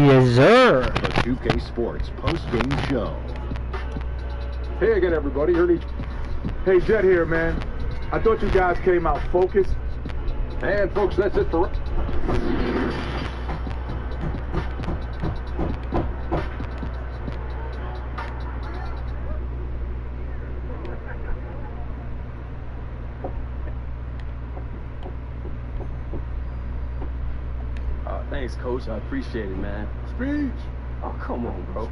Yes, sir. The 2K Sports post-game show. Hey again, everybody. Hey, Jet here, man. I thought you guys came out focused. And folks, that's it for... Thanks, Coach. I appreciate it, man. Speech. Oh, come on, bro.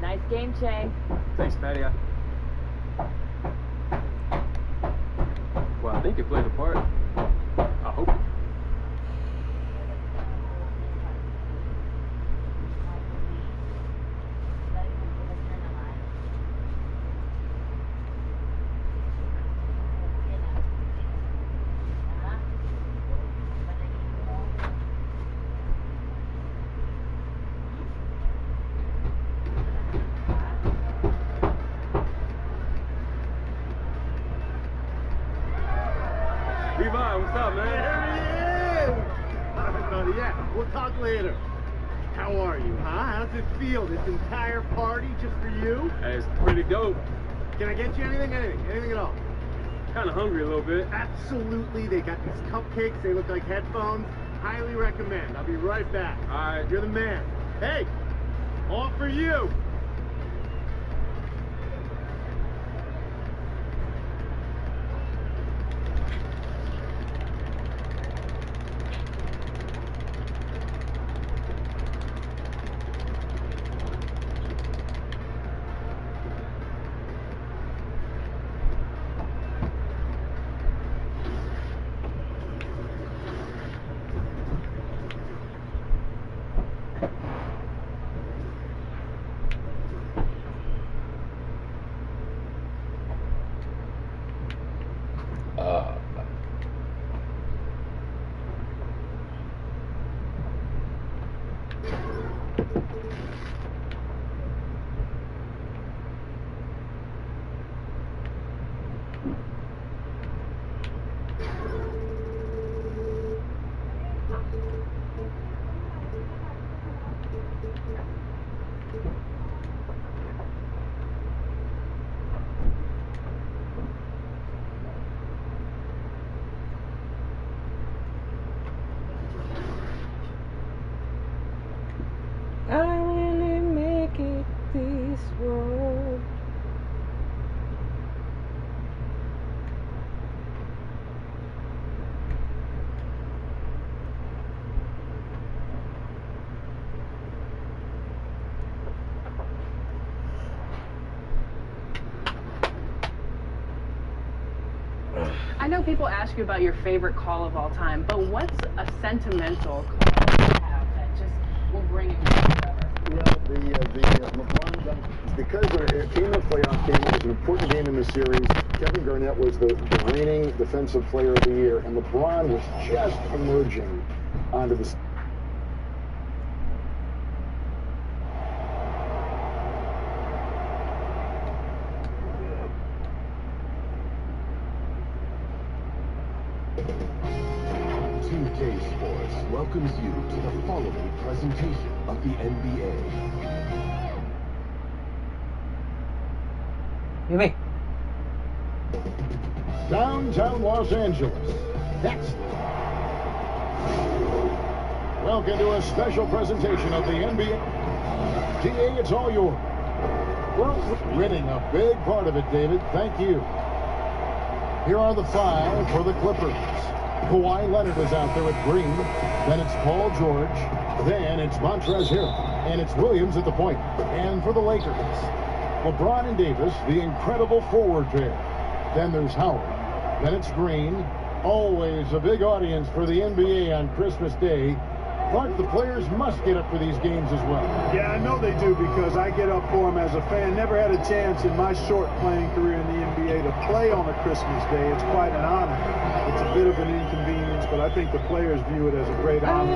Nice game, Che. Thanks, Patty. Well, I think it played a part. I hope. Levi, what's up, man? There he is! All right, buddy, yeah, we'll talk later. How are you, huh? How's it feel, this entire party just for you? Hey, it's pretty dope. Can I get you anything? Anything at all? Kind of hungry a little bit. Absolutely, they got these cupcakes, they look like headphones. Highly recommend. I'll be right back. All right. You're the man. Hey, all for you! I really make it this world. I know people ask you about your favorite call of all time, but what's a sentimental call you have that just will bring it back forever? Well, LeBron, because it came a playoff game, it was an important game in the series. Kevin Garnett was the reigning defensive player of the year, and LeBron was just emerging onto the... Sports welcomes you to the following presentation of the NBA. Yumi. Downtown Los Angeles. Next. Welcome to a special presentation of the NBA. TA, it's all yours. We're winning a big part of it, David. Thank you. Here are the five for the Clippers. Kawhi Leonard is out there at green. Then it's Paul George. Then it's Montrezl Harrell. And it's Williams at the point. And for the Lakers, LeBron and Davis, the incredible forward pair. Then there's Howard. Then it's Green. Always a big audience for the NBA on Christmas Day. Clark, the players must get up for these games as well. Yeah, I know they do because I get up for them as a fan. Never had a chance in my short playing career in the NBA to play on a Christmas Day. It's quite an honor. It's a bit of an inconvenience, but I think the players view it as a great honor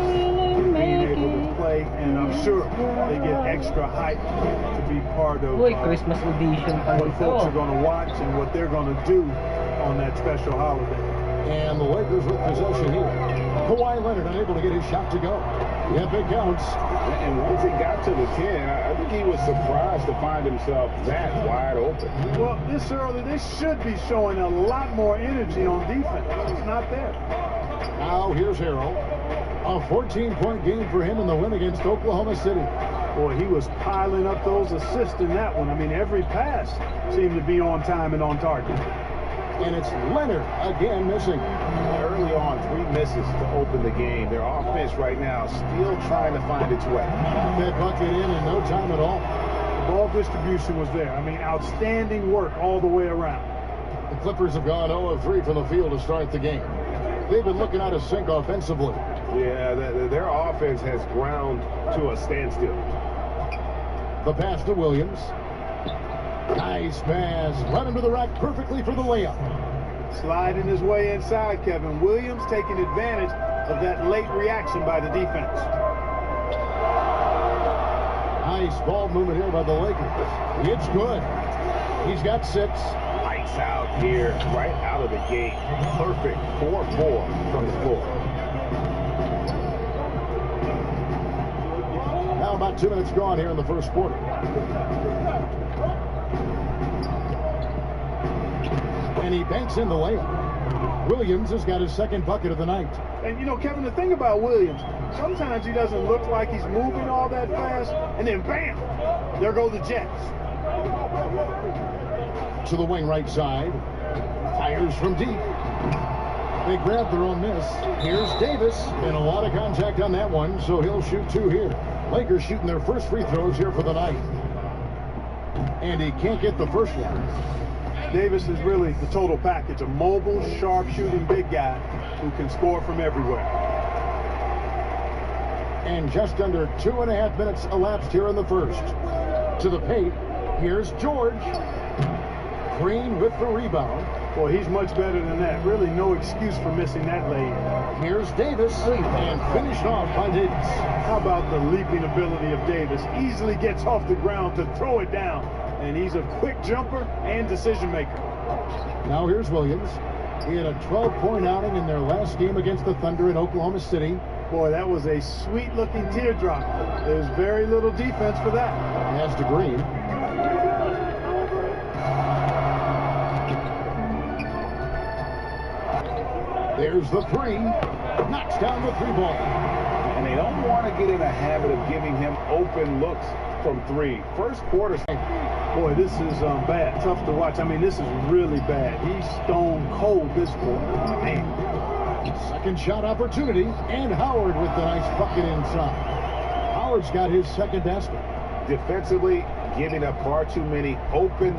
for being able to play, and I'm sure they get extra hype to be part of Christmas edition. what folks are going to watch and what they're going to do on that special holiday. And the Lakers with possession here. Kawhi Leonard unable to get his shot to go. Yep, it counts. And once he got to the 10, I think he was surprised to find himself that wide open. Well, this early, they should be showing a lot more energy on defense. It's not there. Now here's Harrell. A 14-point game for him in the win against Oklahoma City. Boy, he was piling up those assists in that one. I mean, every pass seemed to be on time and on target. And it's Leonard again missing. Early on, 3 misses to open the game. Their offense right now still trying to find its way. That bucket in no time at all. The ball distribution was there. I mean, outstanding work all the way around. The Clippers have gone 0 of 3 from the field to start the game. They've been looking out of sync offensively. Yeah, their offense has ground to a standstill. The pass to Williams. Nice pass. Run him to the rack perfectly for the layup. Sliding his way inside, Kevin. Williams taking advantage of that late reaction by the defense. Nice ball movement here by the Lakers. It's good. He's got 6. Lights out here right out of the gate. Perfect 4-4 from the floor. Now about 2 minutes gone here in the first quarter. And he banks in the layup. Williams has got his second bucket of the night. And, you know, Kevin, the thing about Williams, sometimes he doesn't look like he's moving all that fast, and then bam, there go the Jets. To the wing right side. Fires from deep. They grab their own miss. Here's Davis. And a lot of contact on that one, so he'll shoot 2 here. Lakers shooting their first free throws here for the night. And he can't get the first one. Davis is really the total package. A mobile, sharp-shooting big guy who can score from everywhere. And just under 2.5 minutes elapsed here in the first. To the paint. Here's George. Green with the rebound. Boy, he's much better than that. Really no excuse for missing that lay-in. Here's Davis. And finished off by Davis. How about the leaping ability of Davis? Easily gets off the ground to throw it down. And he's a quick jumper and decision maker. Now here's Williams. He had a 12-point outing in their last game against the Thunder in Oklahoma City. Boy, that was a sweet-looking teardrop. There's very little defense for that. Pass to Green. There's the 3. Knocks down the 3 ball. And they don't want to get in a habit of giving him open looks from 3. First quarter. Boy, this is bad. Tough to watch. I mean, this is really bad. He's stone cold this quarter. Man. Second shot opportunity. And Howard with the nice bucket inside. Howard's got his second basket. Defensively, giving up far too many open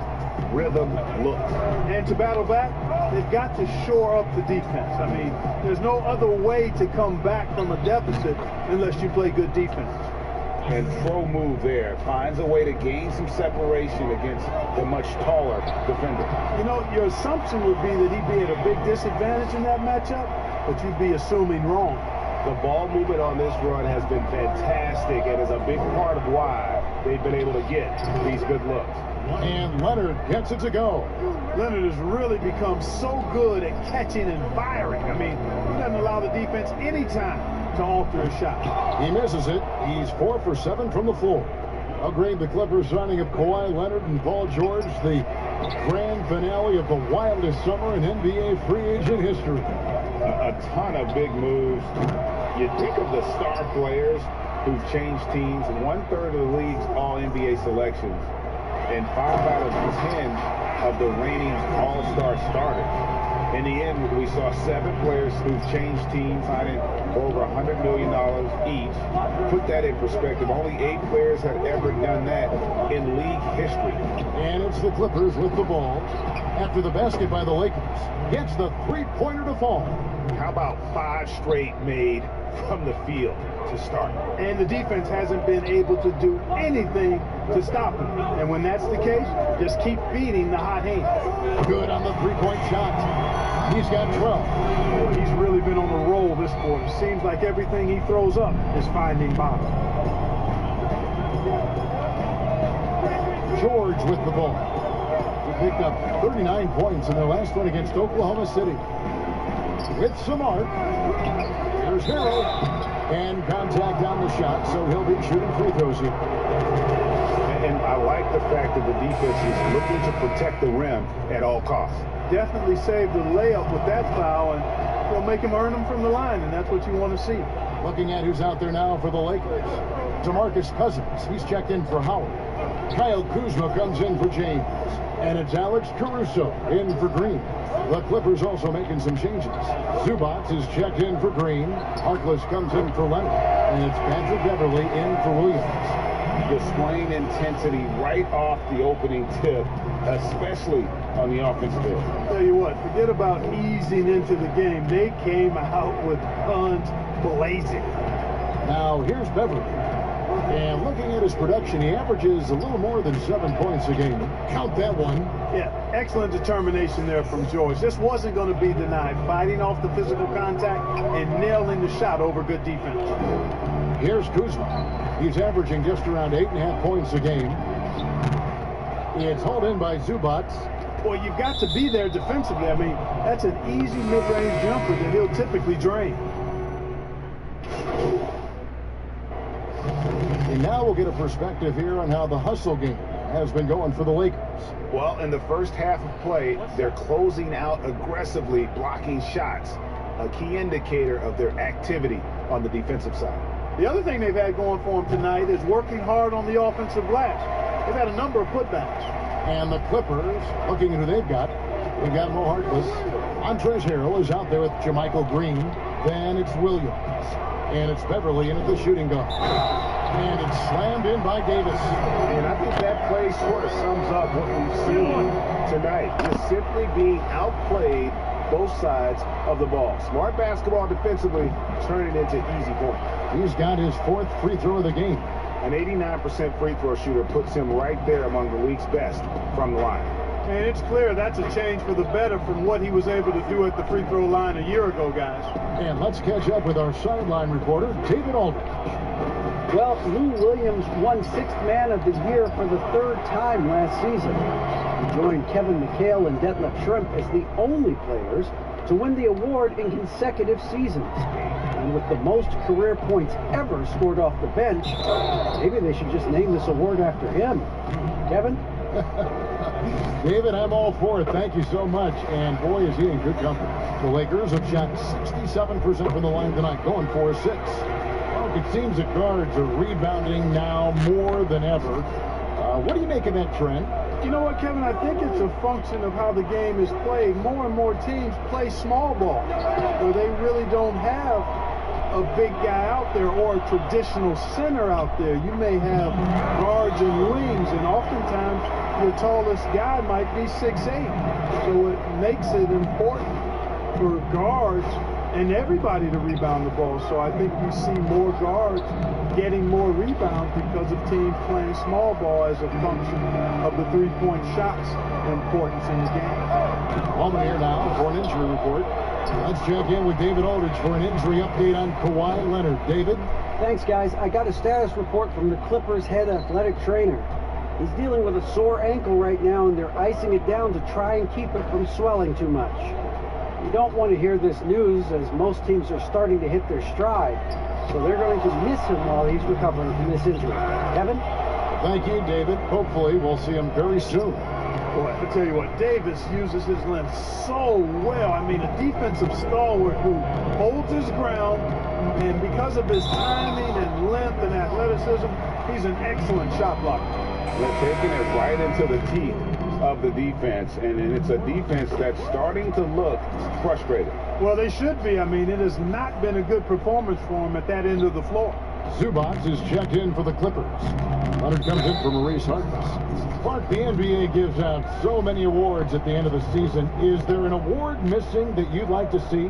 rhythm looks. And to battle back, they've got to shore up the defense. I mean, there's no other way to come back from a deficit unless you play good defense. And throw move there. Finds a way to gain some separation against the much taller defender. You know, your assumption would be that he'd be at a big disadvantage in that matchup, but you'd be assuming wrong. The ball movement on this run has been fantastic and is a big part of why they've been able to get these good looks. And Leonard gets it to go. Leonard has really become so good at catching and firing. I mean, he doesn't allow the defense any time to alter a shot. He misses it. He's 4 for 7 from the floor. Agreed, the Clippers signing of Kawhi Leonard and Paul George, the grand finale of the wildest summer in NBA free agent history. A ton of big moves. You think of the star players who've changed teams. 1/3 of the league's all-NBA selections. And 5 out of 10 of the reigning all-star starters. In the end, we saw 7 players who've changed teams, signing for over $100 million each. Put that in perspective, only 8 players have ever done that in league history. And it's the Clippers with the ball after the basket by the Lakers. Gets the 3-pointer to fall. How about 5 straight made from the field to start? And the defense hasn't been able to do anything to stop him. And when that's the case, just keep feeding the hot hand. Good on the 3-point shot. He's got 12. He's really been on a roll this quarter. Seems like everything he throws up is finding bottom. George with the ball. He picked up 39 points in their last one against Oklahoma City. with some arc. Here's Harrell. And contact on the shot, so he'll be shooting free throws here. And I like the fact that the defense is looking to protect the rim at all costs. Definitely saved the layup with that foul, and will make him earn them from the line, and that's what you want to see. Looking at who's out there now for the Lakers. DeMarcus Cousins, he's checked in for Howard. Kyle Kuzma comes in for James. And it's Alex Caruso in for Green. The Clippers also making some changes. Zubac is checked in for Green. Harkless comes in for Leonard. And it's Patrick Beverly in for Williams. Displaying intensity right off the opening tip, especially on the offensive end. I'll tell you what, forget about easing into the game. They came out with guns blazing. Now here's Beverly. And looking at his production, he averages a little more than 7 points a game. Count that one. Yeah, excellent determination there from George. This wasn't going to be denied. Fighting off the physical contact and nailing the shot over good defense. Here's Kuzma. He's averaging just around 8.5 points a game. It's hauled in by Zubac. Boy, you've got to be there defensively. I mean, that's an easy mid-range jumper that he'll typically drain. And now we'll get a perspective here on how the hustle game has been going for the Lakers. Well, in the first half of play, they're closing out aggressively, blocking shots, a key indicator of their activity on the defensive side. The other thing they've had going for them tonight is working hard on the offensive glass. They've had a number of putbacks. And the Clippers, looking at who they've got Mo Harkless. Montrezl Harrell is out there with Jermichael Green. Then it's Williams. And it's Beverly in at the shooting guard. And it's slammed in by Davis. And I think that play sort of sums up what we've seen tonight. Just simply being outplayed both sides of the ball. Smart basketball defensively, turning into easy points. He's got his 4th free throw of the game. An 89% free throw shooter puts him right there among the league's best from the line. And it's clear that's a change for the better from what he was able to do at the free throw line a year ago, guys. And let's catch up with our sideline reporter, David Aldridge. Well, Lou Williams won 6th Man of the Year for the 3rd time last season. He joined Kevin McHale and Detlef Schrempf as the only players to win the award in consecutive seasons. And with the most career points ever scored off the bench, maybe they should just name this award after him. Kevin? David, I'm all for it. Thank you so much. And boy, is he in good company. The Lakers have shot 67% from the line tonight, going 4-6. Well, it seems that guards are rebounding now more than ever. What do you make of that trend? You know what, Kevin? I think it's a function of how the game is played. More and more teams play small ball, where they really don't have a big guy out there or a traditional center out there. You may have guards and wings, and oftentimes your tallest guy might be 6'8". So it makes it important for guards and everybody to rebound the ball. So I think you see more guards getting more rebounds because of teams playing small ball as a function of the three-point shots importance in the game. Moment here now for an injury report. Let's check in with David Aldridge for an injury update on Kawhi Leonard. David? Thanks, guys. I got a status report from the Clippers' head athletic trainer. He's dealing with a sore ankle right now, and they're icing it down to try and keep it from swelling too much. You don't want to hear this news, as most teams are starting to hit their stride, so they're going to miss him while he's recovering from this injury. Kevin? Thank you, David. Hopefully we'll see him very soon. Boy, I tell you what, Davis uses his length so well. I mean, a defensive stalwart who holds his ground, and because of his timing and length and athleticism, he's an excellent shot blocker. They're taking it right into the teeth of the defense, and it's a defense that's starting to look frustrated. Well, they should be. I mean, it has not been a good performance for him at that end of the floor. Zubac is checked in for the Clippers. Leonard comes in for Maurice Harkless. Clark, the NBA gives out so many awards at the end of the season. Is there an award missing that you'd like to see?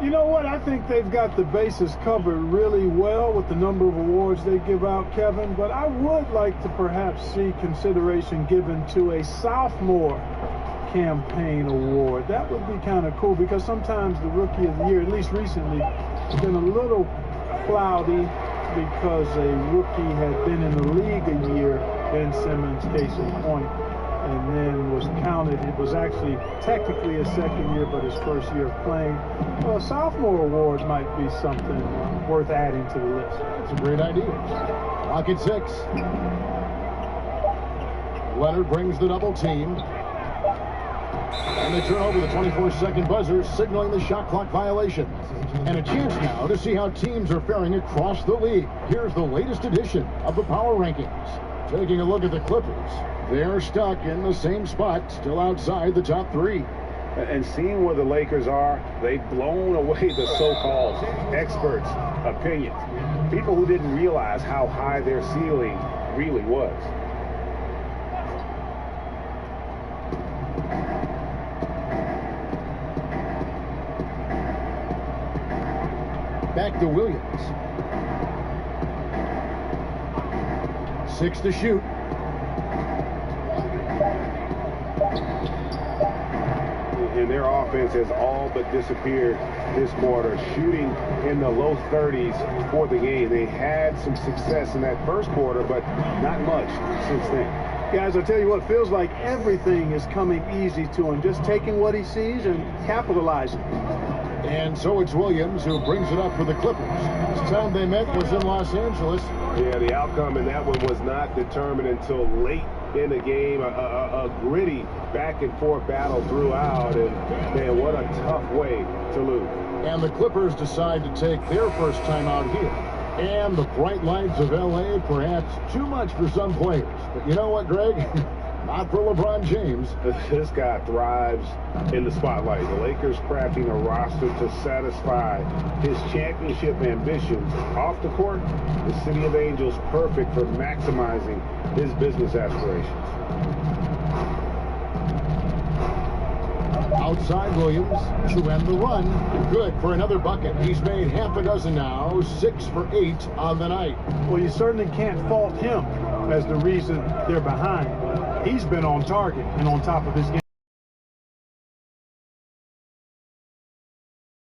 You know what? I think they've got the bases covered really well with the number of awards they give out, Kevin. But I would like to perhaps see consideration given to a sophomore campaign award. That would be kind of cool, because sometimes the rookie of the year, at least recently, has been a little cloudy because a rookie had been in the league a year. Ben Simmons, case in point. and then was counted. It was actually technically his second year, but his first year of playing. Well, a sophomore award might be something worth adding to the list. That's a great idea. Clock at 6. Leonard brings the double team. And they turn over the 24-second buzzer, signaling the shot clock violation. And a chance now to see how teams are faring across the league. Here's the latest edition of the Power Rankings. Taking a look at the Clippers. They're stuck in the same spot, still outside the top 3. And seeing where the Lakers are, they've blown away the so-called experts' opinions. People who didn't realize how high their ceiling really was. Back to Williams. 6 to shoot. And their offense has all but disappeared this quarter, shooting in the low 30s for the game. They had some success in that first quarter, but not much since then. Guys, I tell you what, feels like everything is coming easy to him. Just taking what he sees and capitalizing. And so it's Williams who brings it up for the Clippers. Last time they met was in Los Angeles. Yeah, the outcome in that one was not determined until late in the game. A gritty back-and-forth battle throughout, and man, what a tough way to lose. And the Clippers decide to take their first time out here. And the bright lights of L.A. perhaps too much for some players. But you know what, Greg? Not for LeBron James. This guy thrives in the spotlight. The Lakers crafting a roster to satisfy his championship ambitions. Off the court, the City of Angels perfect for maximizing his business aspirations. Outside Williams to end the run. Good for another bucket. He's made half a dozen now, 6 for 8 on the night. Well, you certainly can't fault him as the reason they're behind. He's been on target and on top of his game.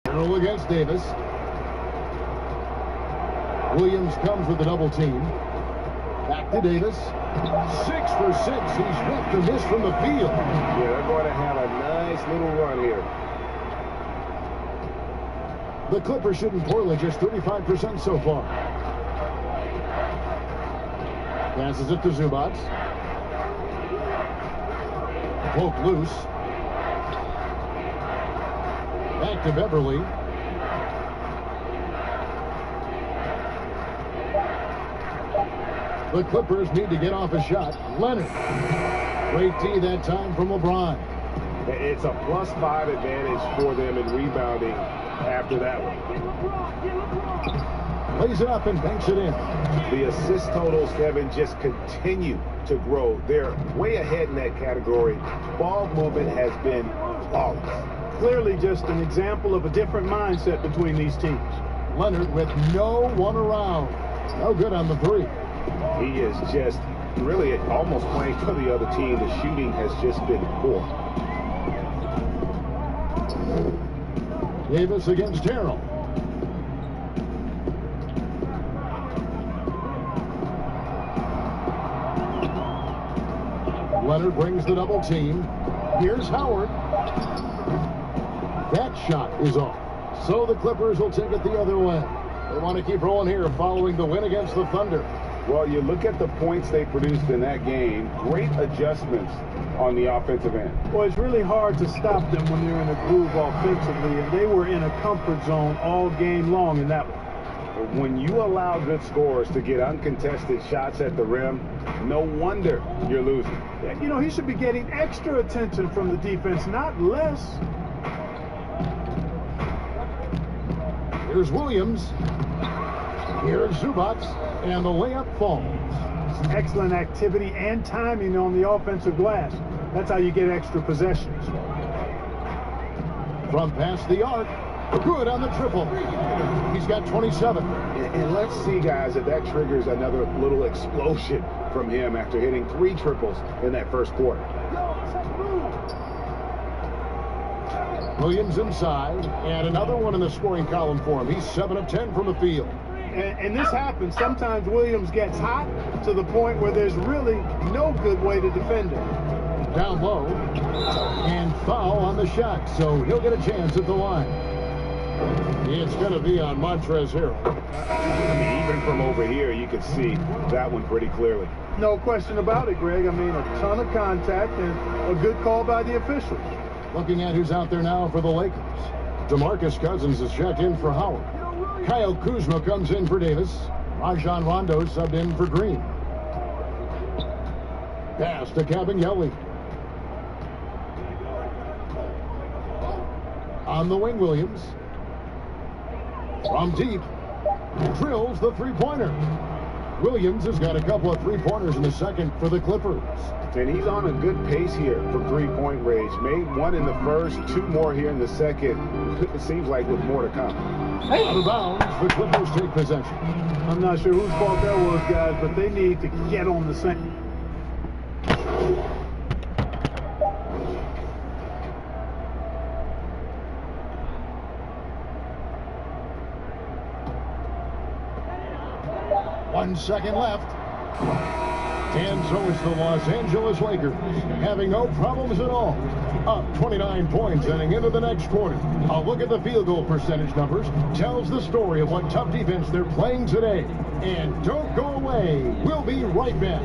Carroll against Davis. Williams comes with a double team. Back to Davis. 6 for 6. He's ripped a miss from the field. Yeah, they're going to have a nice little run here. The Clippers shooting poorly, just 35% so far. Passes it to Zubac. Poked loose. Back to Beverly. The Clippers need to get off a shot. Leonard. Great D that time from LeBron. It's a +5 advantage for them in rebounding after that one. Lays it up and banks it in. The assist totals, Kevin, just continue to grow. They're way ahead in that category. Ball movement has been flawless. Clearly just an example of a different mindset between these teams. Leonard with no one around. No good on the 3. He is just really almost playing for the other team. The shooting has just been poor. Davis against Terrell. Leonard brings the double team. Here's Howard. That shot is off. So the Clippers will take it the other way. They want to keep rolling here following the win against the Thunder. Well, you look at the points they produced in that game. Great adjustments on the offensive end. Well, it's really hard to stop them when they're in a groove offensively, and they were in a comfort zone all game long in that one. When you allow good scorers to get uncontested shots at the rim, no wonder you're losing. You know, he should be getting extra attention from the defense, not less. Here's Williams. Here's Zubac, and the layup falls. Some excellent activity and timing on the offensive glass. That's how you get extra possessions. From past the arc, good on the triple. He's got 27. And let's see, guys, if that triggers another little explosion from him after hitting 3 triples in that first quarter. Williams inside, and another one in the scoring column for him. He's 7 of 10 from the field. And this happens. Sometimes Williams gets hot to the point where there's really no good way to defend him. Down low. And foul on the shot, so he'll get a chance at the line. It's going to be on Montrezl Harrell. I mean, even from over here, you can see that one pretty clearly. No question about it, Greg. I mean, a ton of contact and a good call by the officials. Looking at who's out there now for the Lakers. DeMarcus Cousins is checked in for Howard. Kyle Kuzma comes in for Davis. Rajon Rondo subbed in for Green. Pass to Cabangeli. On the wing, Williams. From deep. Drills the three-pointer. Williams has got a couple of three-pointers in the second for the Clippers. And he's on a good pace here for three-point range. Made one in the first, two more here in the second. It seems like with more to come. Out of bounds, the Clippers take possession. I'm not sure whose fault that was, guys, but they need to get on the same. One second left. And so it's the Los Angeles Lakers, having no problems at all. Up 29 points heading into the next quarter. A look at the field goal percentage numbers tells the story of what tough defense they're playing today. And don't go away. We'll be right back.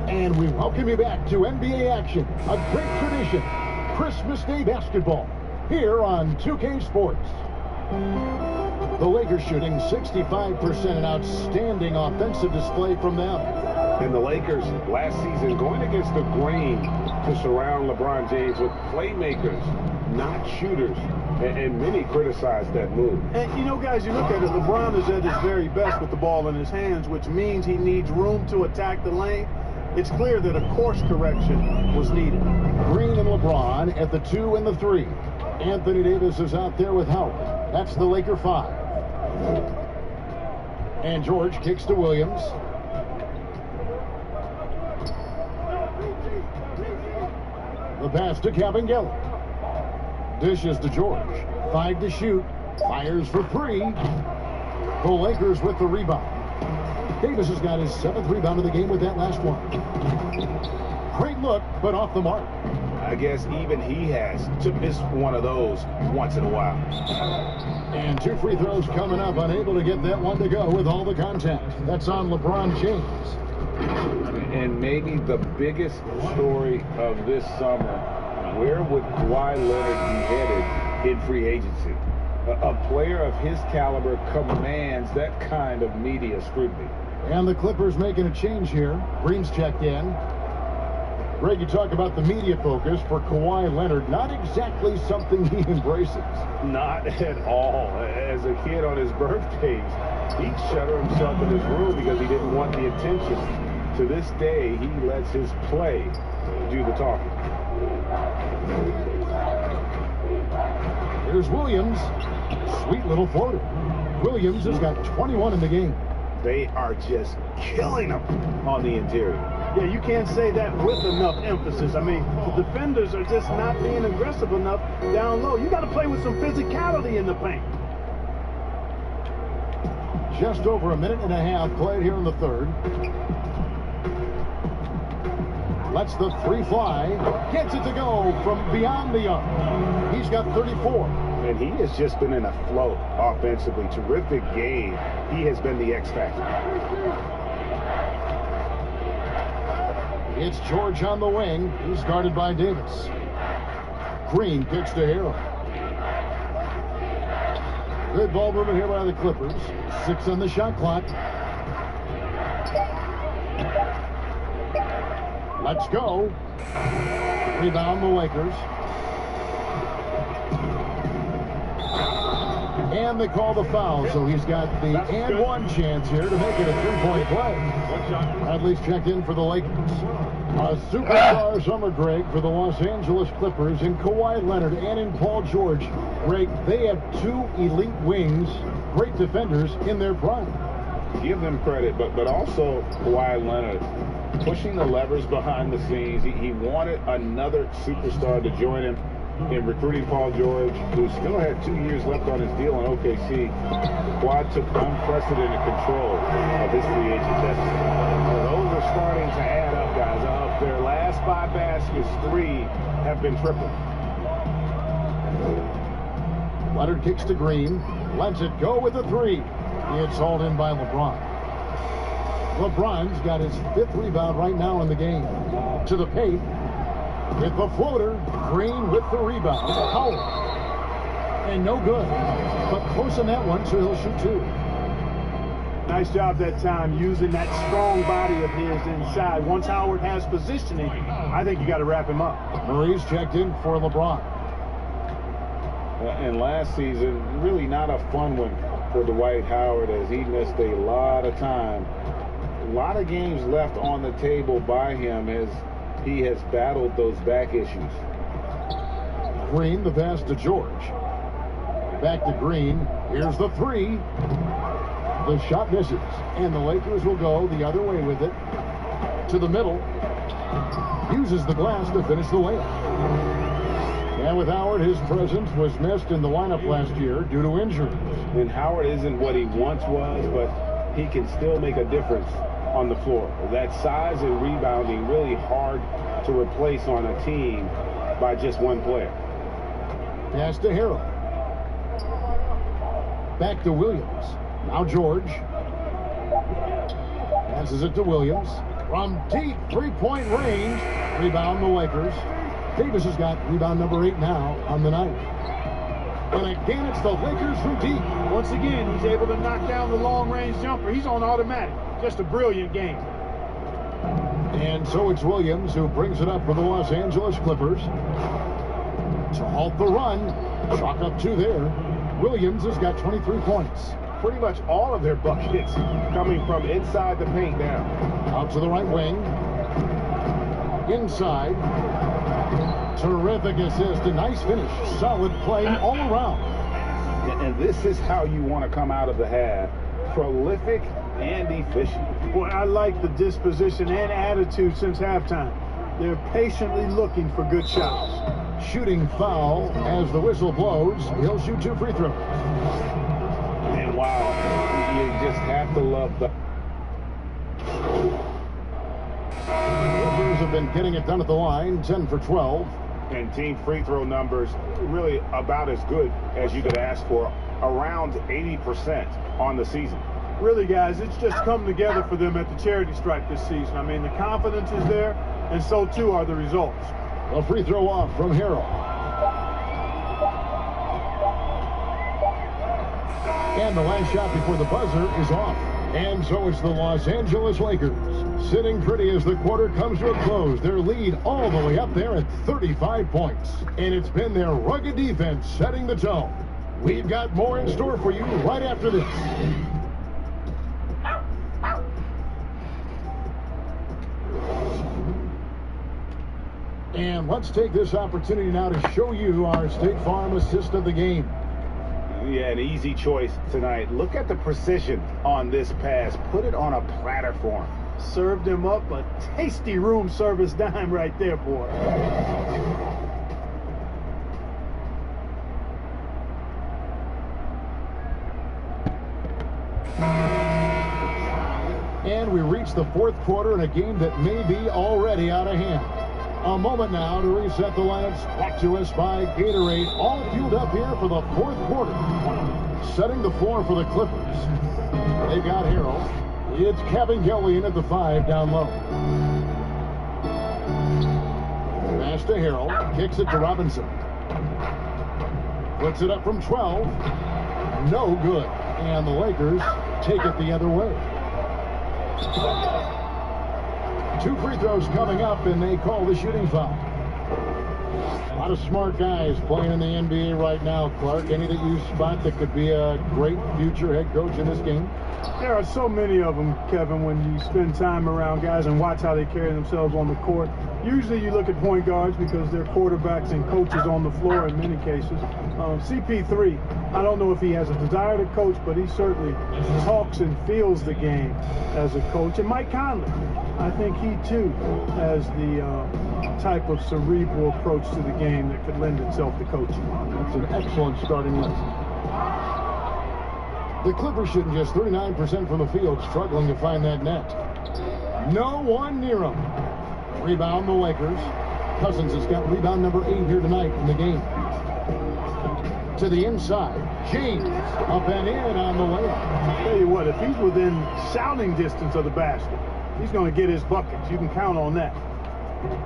And we welcome you back to NBA action, a great tradition, Christmas Day basketball, here on 2K Sports. The Lakers shooting 65%, an outstanding offensive display from them. And the Lakers last season going against the grain to surround LeBron James with playmakers, not shooters. And many criticized that move. And, you know, guys, you look at it, LeBron is at his very best with the ball in his hands, which means he needs room to attack the lane. It's clear that a course correction was needed. Green and LeBron at the 2 and the 3. Anthony Davis is out there with Howard. That's the Laker 5. And George kicks to Williams. The pass to Cabangeli. Dishes to George. 5 to shoot. Fires for 3. The Lakers with the rebound. Davis has got his 7th rebound of the game with that last one. Great look, but off the mark. I guess even he has to miss one of those once in a while. And 2 free throws coming up, unable to get that one to go with all the contact. That's on LeBron James. And maybe the biggest story of this summer, where would Kawhi Leonard be headed in free agency? A player of his caliber commands that kind of media scrutiny. And the Clippers making a change here. Green's checked in. Greg, you talk about the media focus for Kawhi Leonard. Not exactly something he embraces. Not at all. As a kid on his birthdays, he'd shutter himself in his room because he didn't want the attention. To this day, he lets his play do the talking. Here's Williams. Sweet little floater. Williams has got 21 in the game. They are just killing him on the interior. Yeah, you can't say that with enough emphasis. I mean, the defenders are just not being aggressive enough down low. You got to play with some physicality in the paint. Just over a minute and a half played here in the third. Lets the 3 fly. Gets it to go from beyond the arc. He's got 34. And he has just been in a flow offensively. Terrific game. He has been the X factor. It's George on the wing. He's guarded by Davis. Green kicks to Harrell. Good ball movement here by the Clippers. 6 on the shot clock. Let's go. Rebound the Lakers. And they call the foul, so he's got the and one chance here to make it a three-point play. Bradley's checked in for the Lakers. A superstar summer, Greg, for the Los Angeles Clippers in Kawhi Leonard and in Paul George. Greg, they have two elite wings, great defenders in their prime. Give them credit, but also Kawhi Leonard pushing the levers behind the scenes. He wanted another superstar to join him in recruiting Paul George, who still had 2 years left on his deal in OKC. Kawhi took unprecedented control of his free agent destiny. Well, those are starting to add up, guys. Of their last 5 baskets, 3 have been triple. Leonard kicks to Green, lets it go with a 3. It's hauled in by LeBron. LeBron's got his 5th rebound right now in the game. To the paint. With the floater, Green with the rebound. Howard. And no good. But close on that one, so he'll shoot 2. Nice job that time using that strong body of his inside. Once Howard has positioning, I think you got to wrap him up. Murray's checked in for LeBron. And last season, really not a fun one for Dwight Howard, as he missed a lot of time. A lot of games left on the table by him as he has battled those back issues. Green, the pass to George. Back to Green. Here's the 3. The shot misses. And the Lakers will go the other way with it. To the middle. Uses the glass to finish the layup. And with Howard, his presence was missed in the lineup last year due to injuries. And Howard isn't what he once was, but he can still make a difference on the floor. That size and rebounding really hard to replace on a team by just one player. Pass to Harrell. Back to Williams. Now George. Passes it to Williams. From deep three-point range. Rebound the Lakers. Davis has got rebound number 8 now on the night. And again, it's the Lakers from deep. Once again, he's able to knock down the long-range jumper. He's on automatic. Just a brilliant game. And so it's Williams who brings it up for the Los Angeles Clippers. To halt the run. Chalk up 2 there. Williams has got 23 points. Pretty much all of their buckets coming from inside the paint now. Out to the right wing. Inside. Terrific assist. A nice finish. Solid play all around. And this is how you want to come out of the half. Prolific and efficient. Boy, I like the disposition and attitude since halftime. They're patiently looking for good shots. Shooting foul as the whistle blows. He'll shoot 2 free throws. And wow, you just have to love the... Clippers have been getting it done at the line, 10 for 12. And team free throw numbers really about as good as you could ask for, around 80% on the season. Really, guys, it's just come together for them at the charity stripe this season. I mean, the confidence is there, and so too are the results. A free throw off from Harrell. And the last shot before the buzzer is off. And so it's the Los Angeles Lakers sitting pretty as the quarter comes to a close. Their lead all the way up there at 35 points. And it's been their rugged defense setting the tone. We've got more in store for you right after this. And let's take this opportunity now to show you our State Farm assist of the game. Yeah, an easy choice tonight. Look at the precision on this pass. Put it on a platter for him. Served him up a tasty room service dime right there, boy. And we reach the 4th quarter in a game that may be already out of hand. A moment now to reset the lineups. Brought to us by Gatorade. All fueled up here for the 4th quarter. Setting the floor for the Clippers. They've got Harrell. It's Kevin Gillian at the 5 down low. Pass to Harrell. Kicks it to Robinson. Puts it up from 12. No good. And the Lakers take it the other way. 2 free throws coming up, and they call the shooting foul. A lot of smart guys playing in the NBA right now, Clark. Any that you spot that could be a great future head coach in this game? There are so many of them, Kevin, when you spend time around guys and watch how they carry themselves on the court. Usually you look at point guards because they're quarterbacks and coaches on the floor in many cases. CP3, I don't know if he has a desire to coach, but he certainly talks and feels the game as a coach. And Mike Conley, I think he too has the type of cerebral approach to the game that could lend itself to coaching. That's an excellent starting list. The Clippers shooting just 39% from the field, struggling to find that net. No one near them. Rebound the Lakers. Cousins has got rebound number 8 here tonight in the game. To the inside, James up and in on the layup. Tell you what, if he's within shouting distance of the basket, he's going to get his buckets. You can count on that.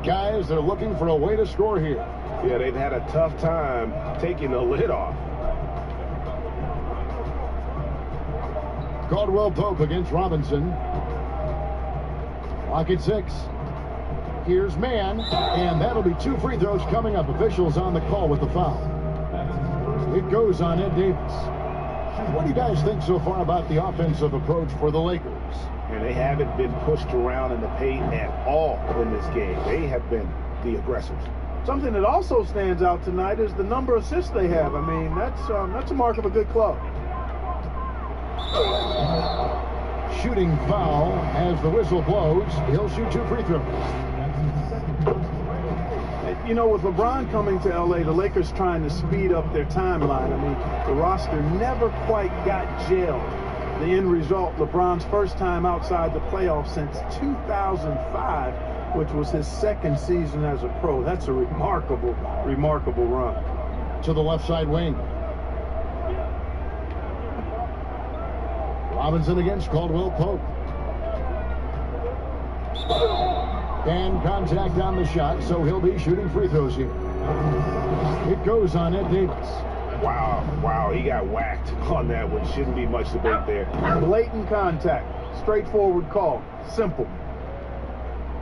Guys, they're looking for a way to score here. Yeah, they've had a tough time taking the lid off. Caldwell Pope against Robinson. Clock at 6. Here's Mann, and that'll be 2 free throws coming up. Officials on the call with the foul. It goes on Ed Davis. What do you guys think so far about the offensive approach for the Lakers? And they haven't been pushed around in the paint at all in this game. They have been the aggressors. Something that also stands out tonight is the number of assists they have. I mean, that's a mark of a good club. Shooting foul as the whistle blows. He'll shoot 2 free throws. You know, with LeBron coming to L.A., the Lakers trying to speed up their timeline. I mean, the roster never quite got gelled. The end result, LeBron's first time outside the playoffs since 2005, which was his 2nd season as a pro. That's a remarkable, remarkable run. To the left side wing. Robinson against Caldwell Pope. And contact on the shot, so he'll be shooting free throws here. It goes on Ed Davis. Wow, he got whacked on that one. Shouldn't be much debate there. Blatant contact, straightforward call, simple.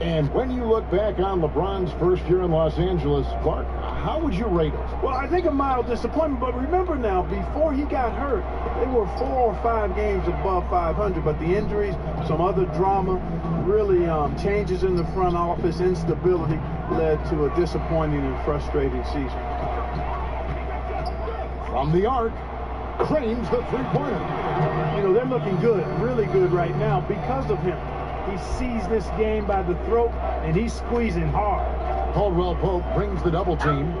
And when you look back on LeBron's first year in Los Angeles, Clark, how would you rate it? Well, I think a mild disappointment, but remember now, before he got hurt, they were 4 or 5 games above 500, but the injuries, some other drama, really changes in the front office, instability led to a disappointing and frustrating season. From the arc, Crane's the three-pointer. You know, they're looking good, really good right now because of him. He sees this game by the throat, and he's squeezing hard. Caldwell Pope brings the double team.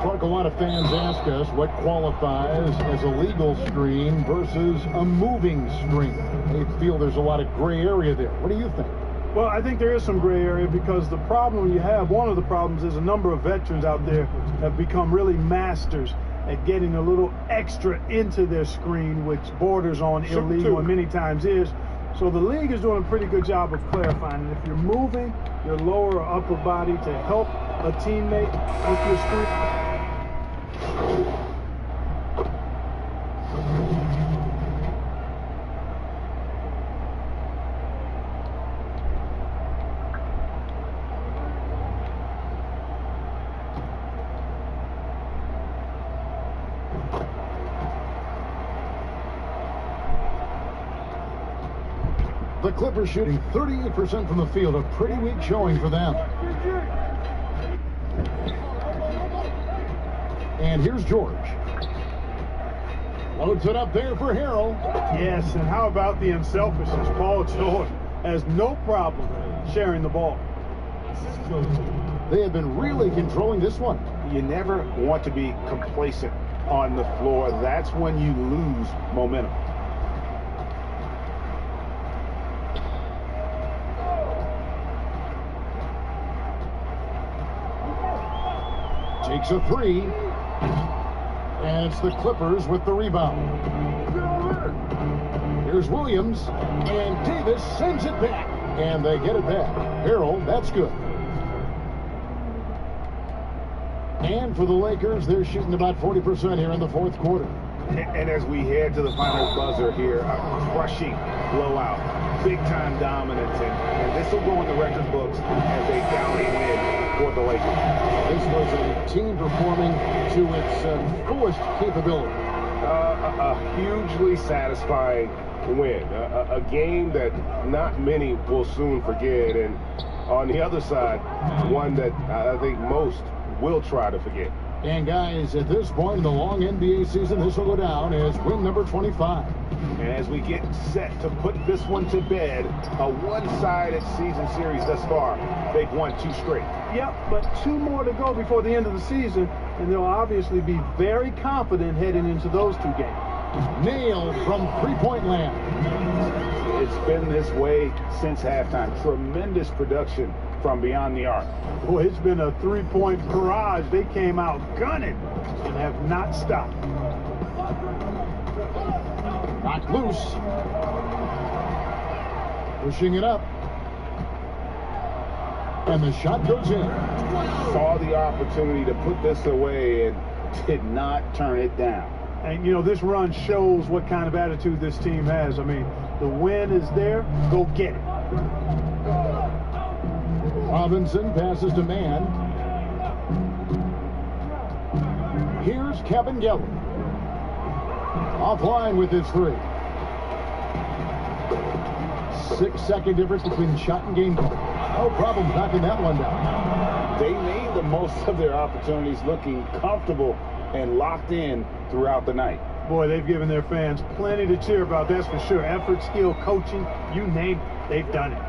Clark, a lot of fans ask us what qualifies as a legal screen versus a moving screen. They feel there's a lot of gray area there. What do you think? Well, I think there is some gray area because the problem you have, one of the problems is a number of veterans out there have become really masters at getting a little extra into their screen, which borders on illegal and many times is. So the league is doing a pretty good job of clarifying it. If you're moving your lower or upper body to help a teammate with your screen. The Clippers shooting 38% from the field, a pretty weak showing for them. And here's George. Loads it up there for Harrell. Yes, and how about the unselfishness? Paul George has no problem sharing the ball. They have been really controlling this one. You never want to be complacent on the floor. That's when you lose momentum. Takes a 3. And it's the Clippers with the rebound. Here's Williams. And Davis sends it back. And they get it back. Harrell, that's good. And for the Lakers, they're shooting about 40% here in the fourth quarter. And as we head to the final buzzer here, a crushing blowout. big-time dominance, and this will go in the record books as a dominant win for the Lakers. This was a team performing to its fullest capability. A hugely satisfying win. A game that not many will soon forget, and on the other side, one that I think most will try to forget. And guys, at this point in the long NBA season, this will go down as win number 25. And as we get set to put this one to bed, a one-sided season series thus far, they've won 2 straight. Yep, but 2 more to go before the end of the season, and they'll obviously be very confident heading into those 2 games. Nailed from three-point land. It's been this way since halftime. Tremendous production from beyond the arc. Boy, it's been a 3-point barrage. They came out gunning and have not stopped. Knocked loose. Pushing it up. And the shot goes in. Saw the opportunity to put this away and did not turn it down. And, you know, this run shows what kind of attitude this team has. I mean, the win is there. Go get it. Robinson passes to Mann. Here's Kevin Geller. Offline with his 3. 6-second difference between shot and game. No problem knocking that one down. They made the most of their opportunities, looking comfortable and locked in throughout the night. Boy, they've given their fans plenty to cheer about, that's for sure. Effort, skill, coaching, you name it, they've done it.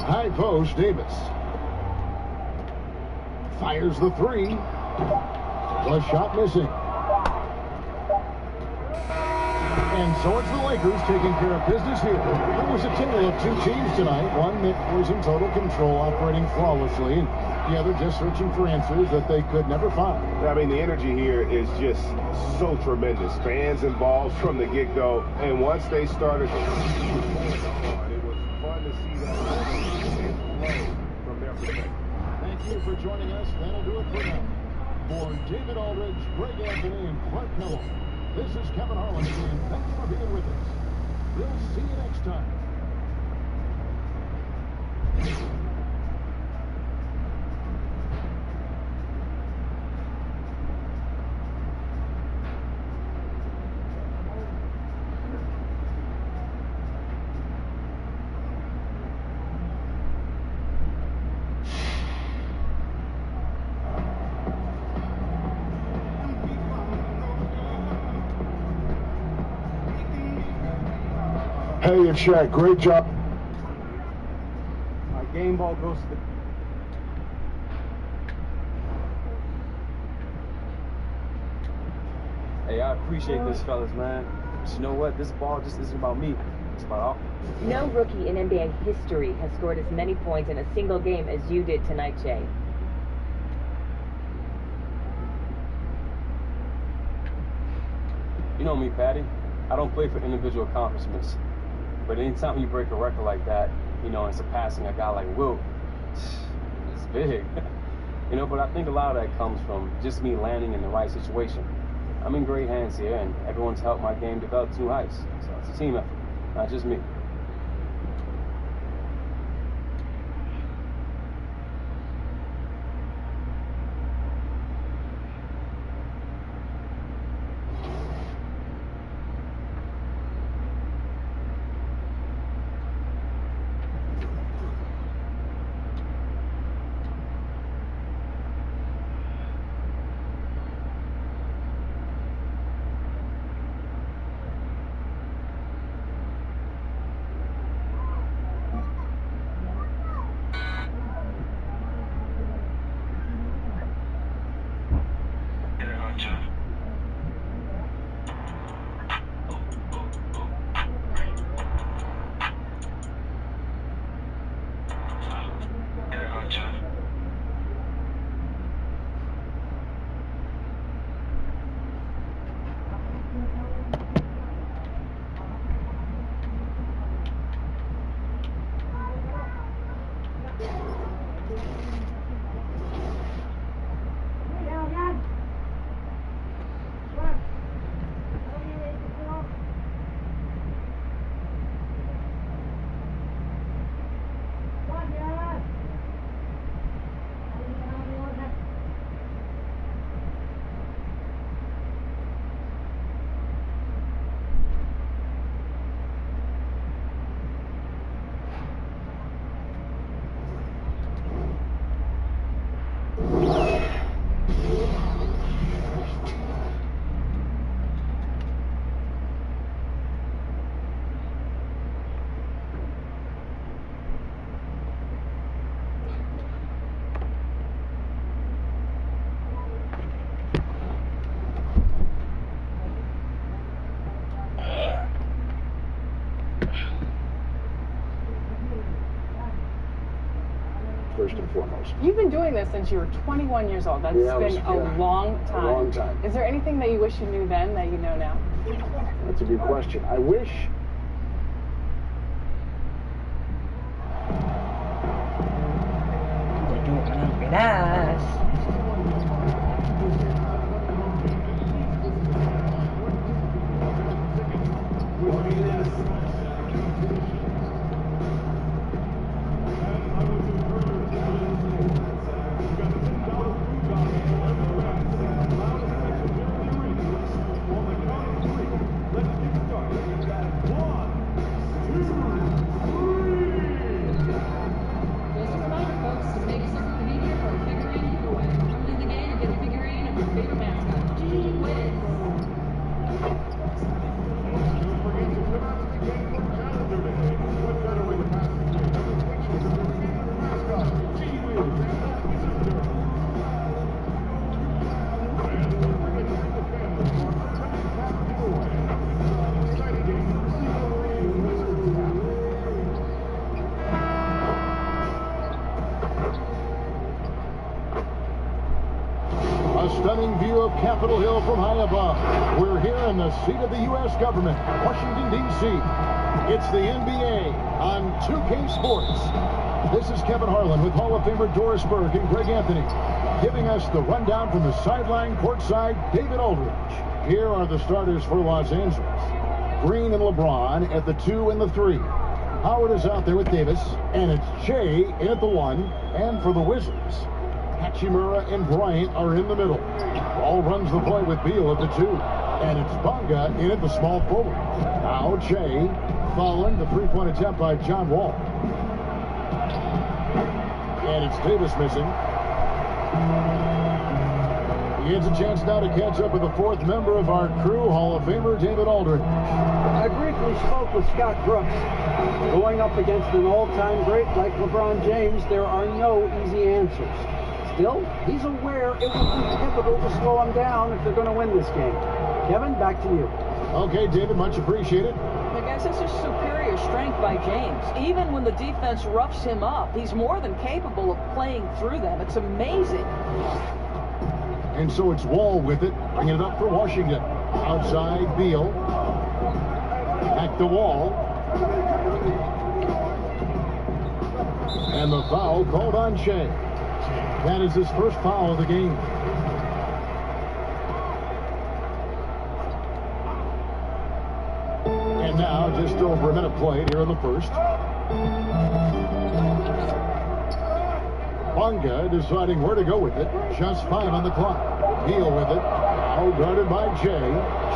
High post, Davis. Fires the 3. The shot missing. And so it's the Lakers taking care of business here. It was a tale of 2 teams tonight. One that was in total control, operating flawlessly, and the other just searching for answers that they could never find. I mean, the energy here is just so tremendous. Fans involved from the get-go, and once they started, it was fun to see that from their perspective. Thank you for joining us. That'll do it for now. For David Aldridge, Greg Anthony, and Clark Miller, this is Kevin Harlan saying thanks for being with us. We'll see you next time. Hey, it's Shaq. Great job. Our game ball goes to the... Hey, I appreciate this, fellas, man. But you know what? This ball just isn't about me. It's about all. No rookie in NBA history has scored as many points in a single game as you did tonight, Jay. You know me, Patty. I don't play for individual accomplishments. But anytime you break a record like that, you know, and surpassing a guy like Wilt, it's big. You know, but I think a lot of that comes from just me landing in the right situation. I'm in great hands here, and everyone's helped my game develop to new heights. So it's a team effort, not just me. first and foremost. You've been doing this since you were 21 years old. That's been a long time. A long time. Is there anything that you wish you knew then that you know now? That's a good question. I wish... Pinas. A stunning view of Capitol Hill from high above. We're here in the seat of the U.S. government, Washington, D.C. It's the NBA on 2K Sports. This is Kevin Harlan with Hall of Famer Doris Burke and Greg Anthony, giving us the rundown from the sideline courtside, David Aldridge. Here are the starters for Los Angeles. Green and LeBron at the 2 and the 3. Howard is out there with Davis, and it's Shea in at the 1, and for the Wizards, Hachimura and Bryant are in the middle. Ball runs the play with Beal at the 2. And it's Bonga in at the small forward. Now Shea following the three-point attempt by John Wall. And it's Davis missing. He has a chance now to catch up with the fourth member of our crew, Hall of Famer David Aldridge. I briefly spoke with Scott Brooks. Going up against an all-time great like LeBron James, there are no easy answers. Still, he's aware it will be pivotal to slow him down if they're going to win this game. Kevin, back to you. Okay, David, much appreciated. I guess it's just superior strength by James. Even when the defense roughs him up, he's more than capable of playing through them. It's amazing. And so it's Wall with it, bringing it up for Washington. Outside, Beal. Back to Wall. And the foul called on Shea. That is his first foul of the game. And now, just over a minute played here in the first. Bonga deciding where to go with it. Just 5 on the clock. Beal with it. Now guarded by Shea.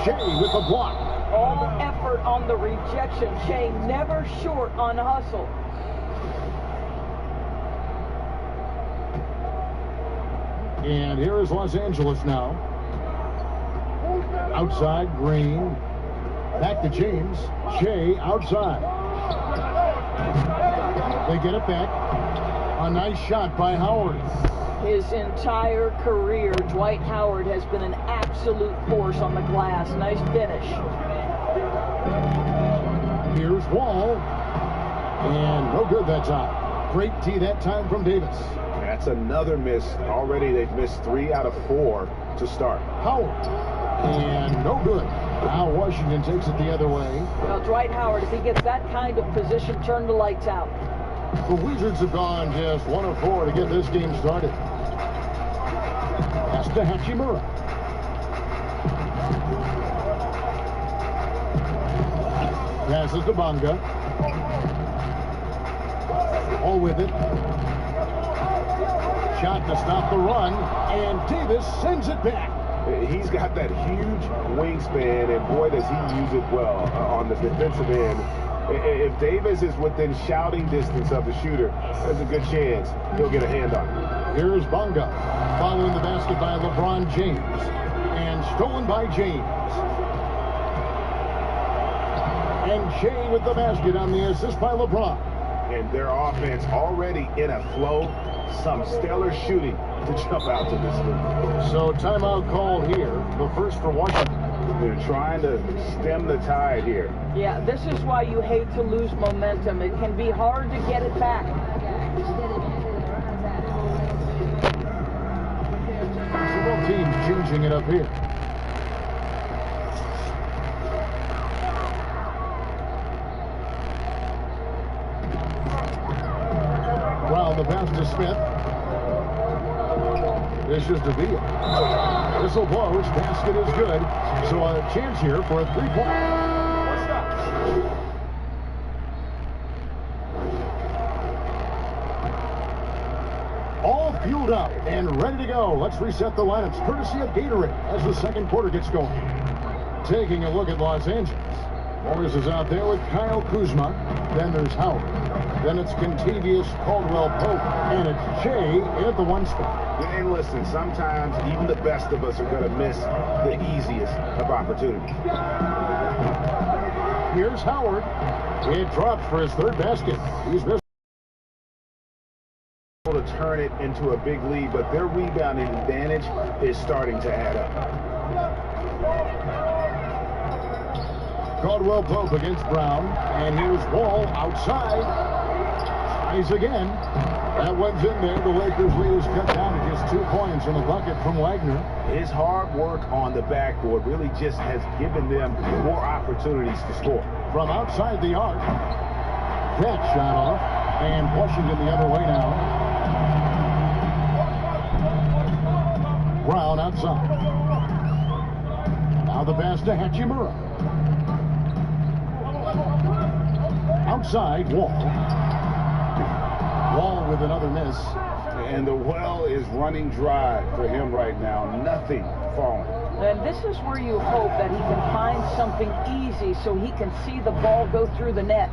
Shea with the block. All effort on the rejection. Shea never short on hustle. And here is Los Angeles now. Outside, Green. Back to James. Shea outside. They get it back. A nice shot by Howard. His entire career, Dwight Howard has been an absolute force on the glass. Nice finish. Here's Wall. And no good that time. Great tee that time from Davis. That's another miss. Already they've missed 3 out of 4 to start. Howard. And no good. Now Washington takes it the other way. Well, Dwight Howard, if he gets that kind of position, turn the lights out. The Wizards have gone just 1 of 4 to get this game started. Pass to Hachimura. Passes to Bonga. All with it. Shot to stop the run, and Davis sends it back. He's got that huge wingspan, and boy, does he use it well on the defensive end. If Davis is within shouting distance of the shooter, there's a good chance he'll get a hand on it. Here's Bonga, following the basket by LeBron James, and stolen by James. And Shea with the basket on the assist by LeBron. And their offense already in a flow. Some stellar shooting to jump out to this lead. So timeout call here, the first for Washington. They're trying to stem the tide here. Yeah, this is why you hate to lose momentum. It can be hard to get it back. teams changing it up here. Brown, the pass to Smith. This is DeVille. Whistle blows. Basket is good. So a chance here for a three-point. All fueled up and ready to go. Let's reset the lineups courtesy of Gatorade as the second quarter gets going. Taking a look at Los Angeles. Morris is out there with Kyle Kuzma. Then there's Howard. Then it's Contavious Caldwell-Pope. And it's Jay at the one spot. And listen, sometimes even the best of us are going to miss the easiest of opportunities. Here's Howard. It drops for his third basket. He's missed. To turn it into a big lead, but their rebounding advantage is starting to add up. Caldwell-Pope against Brown, and here's Wall outside. Tries again. That one's in there. The Lakers lead is cut down to just 2 points in the bucket from Wagner. His hard work on the backboard really just has given them more opportunities to score. From outside the arc, that shot off, and Washington the other way now. Brown outside. Now the pass to Hachimura. Outside, Wall. Wall with another miss. And the well is running dry for him right now. Nothing falling. And this is where you hope that he can find something easy so he can see the ball go through the net.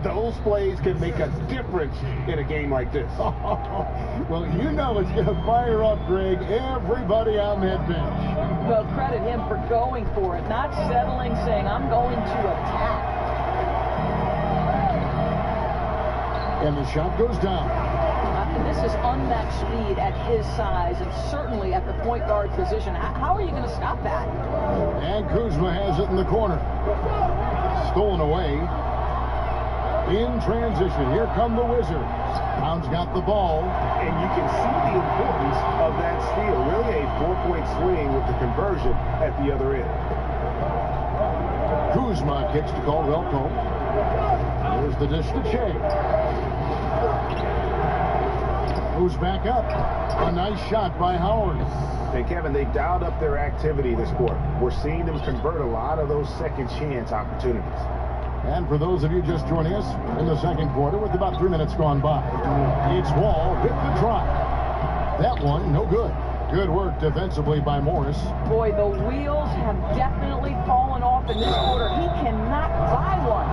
Those plays can make a difference in a game like this. Well, you know it's going to fire up, Greg, everybody on that bench. Well, credit him for going for it, not settling, saying, I'm going to attack. And the shot goes down. This is unmatched speed at his size and certainly at the point guard position. How are you going to stop that? And Kuzma has it in the corner. Stolen away. In transition, here come the Wizards. Brown's got the ball. And you can see the importance of that steal. Really a 4-point swing with the conversion at the other end. Kuzma kicks to Caldwell-Pope. Here's the dish to Shea. Moves back up. A nice shot by Howard. And Kevin, they've dialed up their activity this quarter. We're seeing them convert a lot of those second chance opportunities. And for those of you just joining us in the second quarter with about 3 minutes gone by, it's Wall with the drive. That one, no good. Good work defensively by Morris. Boy, the wheels have definitely fallen off in this quarter. He cannot buy one.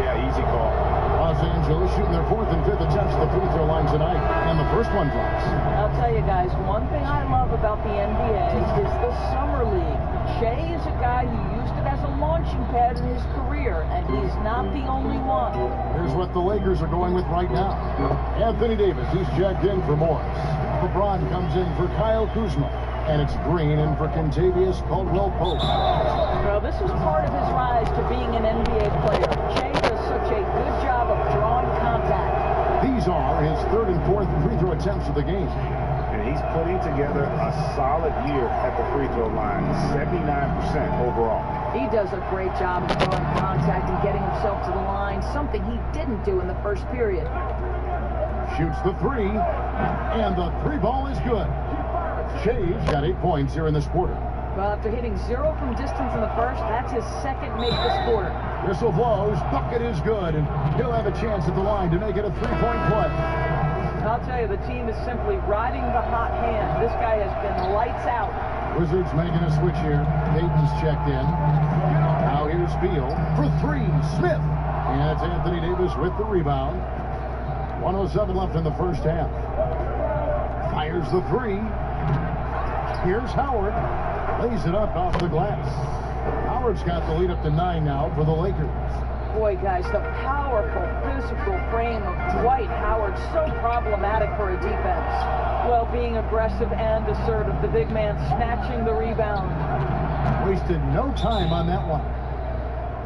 Yeah, easy call. Los Angeles shooting their 4th and 5th attempts at the free throw line tonight, and the first one drops. I'll tell you guys, one thing I love about the NBA is the Summer League. Shea is a guy who used it as a launching pad in his career, and he's not the only one. Here's what the Lakers are going with right now. Anthony Davis, he's jacked in for Morris. LeBron comes in for Kyle Kuzma, and it's Green in for Contavious Caldwell-Pope. Well, this is part of his rise to being an NBA player. Shea does such a good job of drawing contact. These are his 3rd and 4th free throw attempts of the game. And he's putting together a solid year at the free throw line, 79% overall. He does a great job of drawing contact and getting himself to the line, something he didn't do in the first period. Shoots the 3, and the 3 ball is good. Shea's got 8 points here in this quarter. Well, after hitting 0 from distance in the first, that's his second make this quarter. Whistle blows, bucket is good, and he'll have a chance at the line to make it a 3-point play. I'll tell you, the team is simply riding the hot hand. This guy has been lights out. Wizards making a switch here. Payton's checked in. Now here's Beal for 3. Smith. And it's Anthony Davis with the rebound. 1:07 left in the first half. Fires the 3. Here's Howard. Lays it up off the glass. Howard's got the lead up to 9 now for the Lakers. Boy, guys, the powerful physical frame of Dwight Howard, so problematic for a defense. Well, being aggressive and assertive, the big man snatching the rebound. Wasted no time on that one.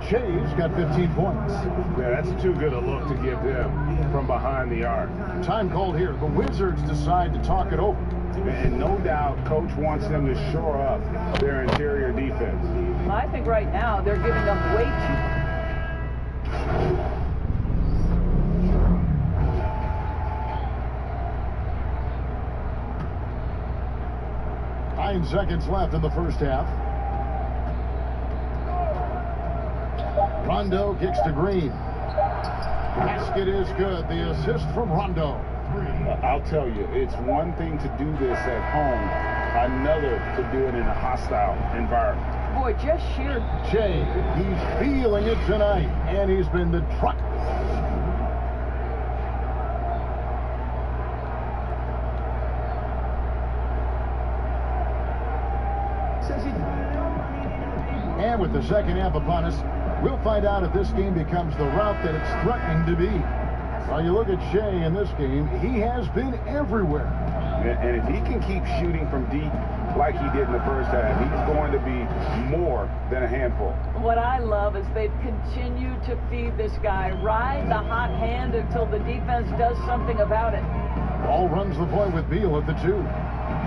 Shea's got 15 points. Yeah, that's too good a look to give them from behind the arc. Time called here. The Wizards decide to talk it over. And no doubt, Coach wants them to shore up their interior defense. I think right now they're giving up way too. 9 seconds left in the first half. Rondo kicks to Green. Basket is good. The assist from Rondo. I'll tell you, it's one thing to do this at home, another to do it in a hostile environment. Boy, just sheer. Jay, he's feeling it tonight, and he's been the truck. And with the second half upon us, we'll find out if this game becomes the route that it's threatening to be. Well, you look at Shea in this game, he has been everywhere. And if he can keep shooting from deep like he did in the first half, he's going to be more than a handful. What I love is they've continued to feed this guy, ride the hot hand until the defense does something about it. Ball runs the point with Beal at the 2.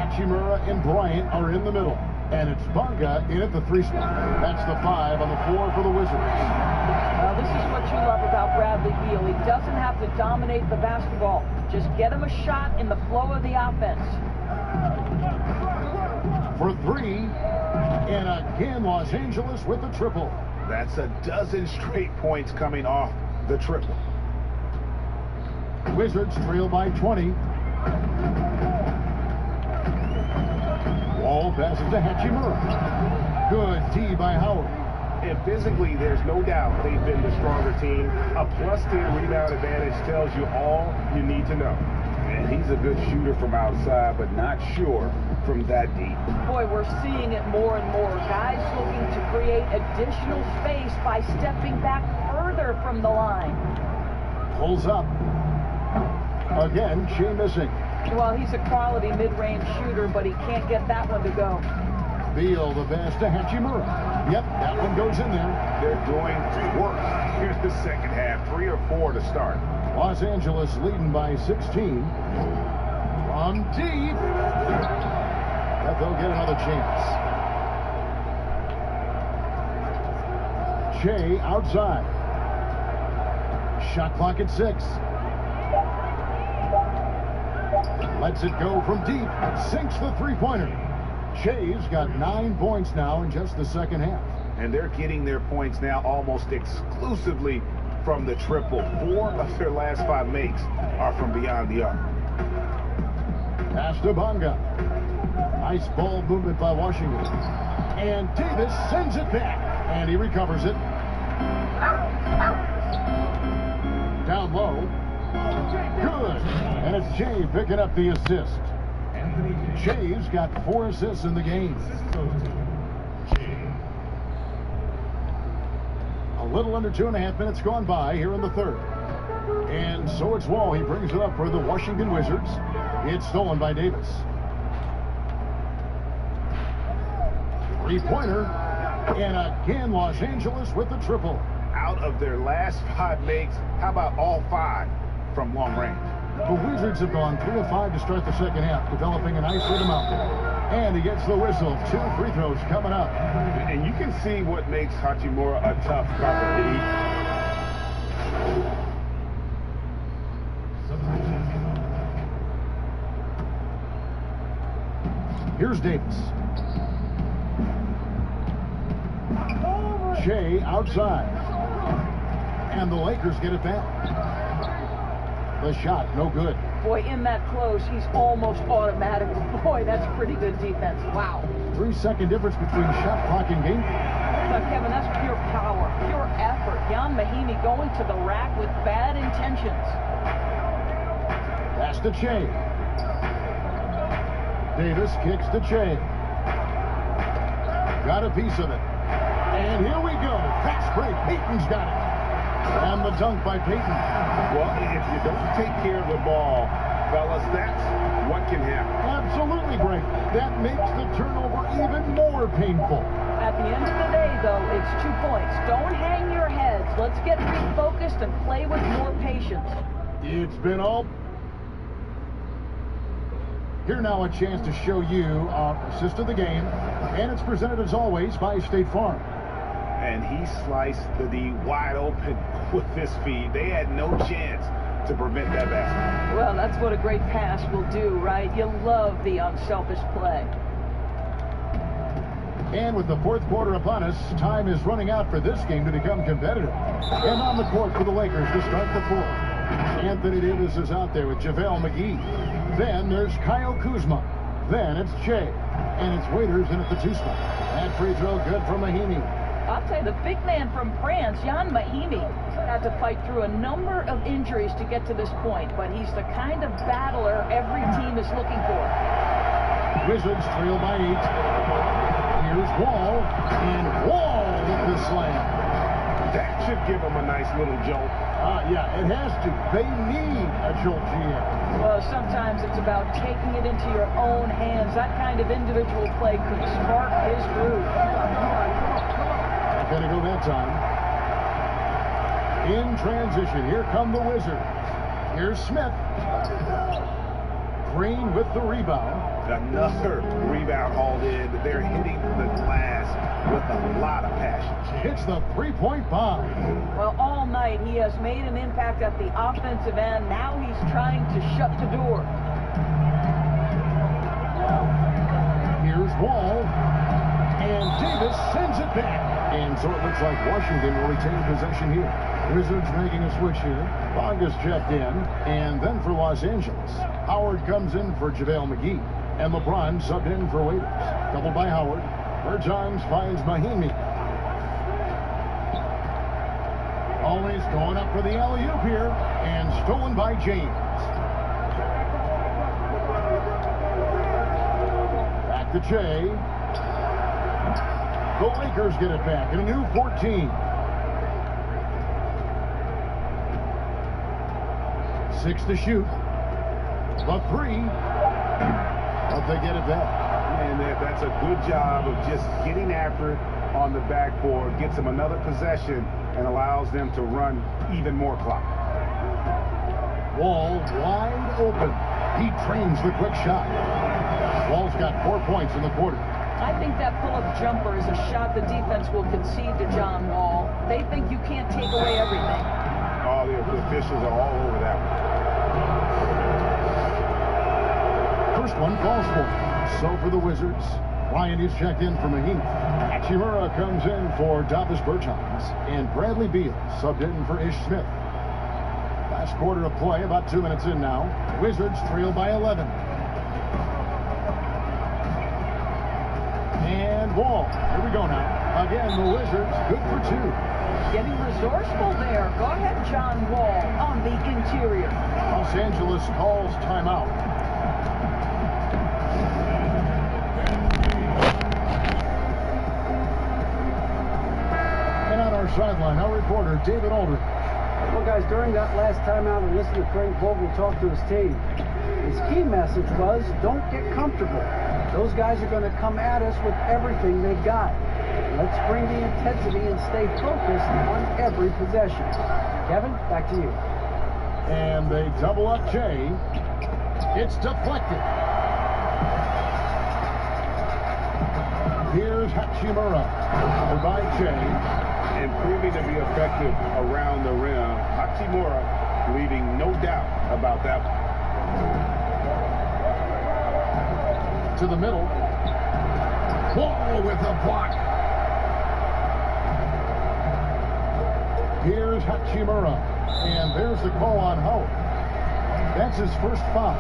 Hachimura and Bryant are in the middle. And it's Bonga in at the 3 spot. That's the 5 on the 4 for the Wizards. Well, this is what you love about Bradley Beal. He doesn't have to dominate the basketball. Just get him a shot in the flow of the offense. For 3, and again Los Angeles with the triple. That's a dozen straight points coming off the triple. Wizards trail by 20. Wall passes to Hachimura. Good D by Howard. And physically, there's no doubt they've been the stronger team. A +10 rebound advantage tells you all you need to know. And he's a good shooter from outside, but not sure from that deep. Boy, we're seeing it more and more. Guys looking to create additional space by stepping back further from the line. Pulls up. Again, Shea missing. Well, he's a quality mid-range shooter, but he can't get that one to go. Beal, the pass to Hachimura. Yep, that one goes in there. They're doing worse. Here's the second half, 3 or 4 to start. Los Angeles leading by 16. From deep. But they'll get another chance. Shea outside. Shot clock at 6. Lets it go from deep. Sinks the 3-pointer. Shea's got 9 points now in just the second half. And they're getting their points now almost exclusively from the triple. 4 of their last 5 makes are from beyond the arc. Pass to Bonga. Nice ball movement by Washington. And Davis sends it back. And he recovers it. Down low. Good. And it's Jay picking up the assist. Jay's got 4 assists in the game. A little under 2.5 minutes gone by here in the third. And so it's Wall. He brings it up for the Washington Wizards. It's stolen by Davis. 3-pointer. And again, Los Angeles with the triple. Out of their last 5 makes, how about all 5 from long range? The Wizards have gone 3 of 5 to start the second half, developing a nice rhythm out there. And he gets the whistle. 2 free throws coming up. And you can see what makes Hachimura a tough cover. Here's Davis. Shea outside. And the Lakers get it back. The shot, no good. Boy, in that close, he's almost automatic. Boy, that's pretty good defense. Wow. 3-second difference between shot clock and game. Now, Kevin, that's pure power, pure effort. Jan Mahinmi going to the rack with bad intentions. Pass to Shea. Davis kicks to Shea. Got a piece of it. And here we go. Fast break. Payton's got it. And the dunk by Payton. Well, if you don't take care of the ball, fellas, that's what can happen. Absolutely great. That makes the turnover even more painful. At the end of the day, though, it's 2 points. Don't hang your heads. Let's get refocused and play with more patience. It's been all Here now a chance to show you our assist of the game, and it's presented as always by State Farm. And he sliced the D wide open with this feed. They had no chance to prevent that basket. Well, that's what a great pass will do, right? You love the unselfish play. And with the fourth quarter upon us, time is running out for this game to become competitive. And on the court for the Lakers to start the fourth. Anthony Davis is out there with JaVale McGee. Then there's Kyle Kuzma. Then it's Jay. And it's Waiters in at the 2 spot. That free throw good from Mahimi. I'll tell you, the big man from France, Jan Mahimi, had to fight through a number of injuries to get to this point, but he's the kind of battler every team is looking for. Wizards trail by 8. Here's Wall, and Wall with the slam. That should give them a nice little jolt. Yeah, it has to. They need a jolt, GM. Well, sometimes it's about taking it into your own hands. That kind of individual play could spark his groove. Gonna go that time. In transition, here come the Wizards. Here's Smith. Green with the rebound. Another rebound hauled in. They're hitting the glass with a lot of passion. Hits the three-point bomb. Well, all night he has made an impact at the offensive end. Now he's trying to shut the door. Here's Wall. And Davis sends it back. And so it looks like Washington will retain possession here. Wizards making a switch here. Bonga's checked in. And then for Los Angeles, Howard comes in for JaVale McGee. And LeBron subbed in for Waiters. Doubled by Howard. Bertans finds Mahimi. Always going up for the alley-oop here. And stolen by James. Back to Jay. The Lakers get it back in a new 14. 6 to shoot. The 3. But they get it back. And that's a good job of just getting after it on the backboard. Gets them another possession and allows them to run even more clock. Wall wide open. He trains the quick shot. Wall's got 4 points in the quarter. I think that pull-up jumper is a shot the defense will concede to John Wall. They think you can't take away everything. Oh, the officials are all over that one. First one falls for him. So for the Wizards, Ryan is checked in for Mahimi. Hachimura comes in for Davis Bertans. And Bradley Beal subbed in for Ish Smith. Last quarter of play, about 2 minutes in now. Wizards trail by 11. And Wall. Here we go now. Again, the Wizards good for 2. Getting resourceful there. Go ahead, John Wall on the interior. Los Angeles calls timeout. And on our sideline, our reporter, David Aldridge. Well, guys, during that last timeout, I listened to Frank Vogel talk to his team. His key message was, don't get comfortable. Those guys are going to come at us with everything they've got. Let's bring the intensity and stay focused on every possession. Kevin, back to you. And they double up Jay. It's deflected. Here's Hachimura. By Jay. And proving to be effective around the rim. Hachimura leaving no doubt about that one. To the middle. Wall with a block. Here's Hachimura. And there's the call on Howard. That's his first foul.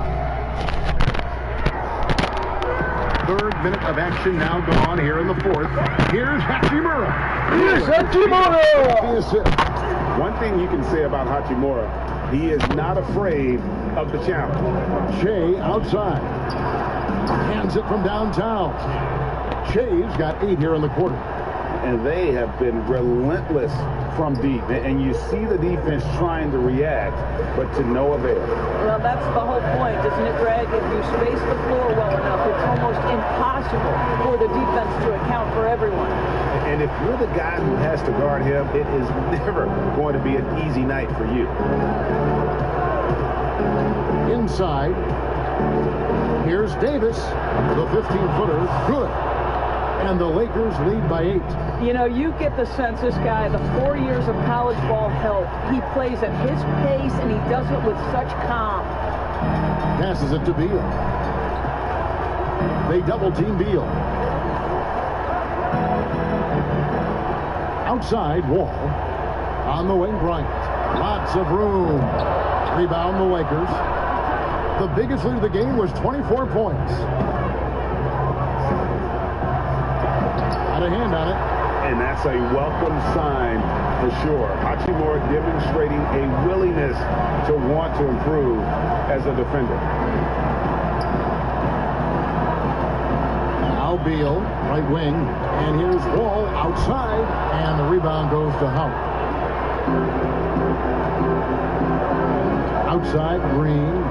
Third minute of action now gone here in the fourth. Here's Hachimura. Here's Hachimura! One thing you can say about Hachimura, he is not afraid of the challenge. Shea outside. Hands it from downtown. Shea's got 8 here in the quarter. And they have been relentless from deep. And you see the defense trying to react, but to no avail. Well, that's the whole point, isn't it, Greg? If you space the floor well enough, it's almost impossible for the defense to account for everyone. And if you're the guy who has to guard him, it is never going to be an easy night for you. Inside. Here's Davis. The 15-footer. Good. And the Lakers lead by 8. You know, you get the sense this guy, the 4 years of college ball helped. He plays at his pace, and he does it with such calm. Passes it to Beal. They double-team Beal. Outside, Wall. On the wing, Bryant. Lots of room. Rebound, the Lakers. The biggest lead of the game was 24 points. Had a hand on it. And that's a welcome sign for sure. Hachimura demonstrating a willingness to want to improve as a defender. Now Beal, right wing. And here's Wall outside. And the rebound goes to Howard. Outside, Green.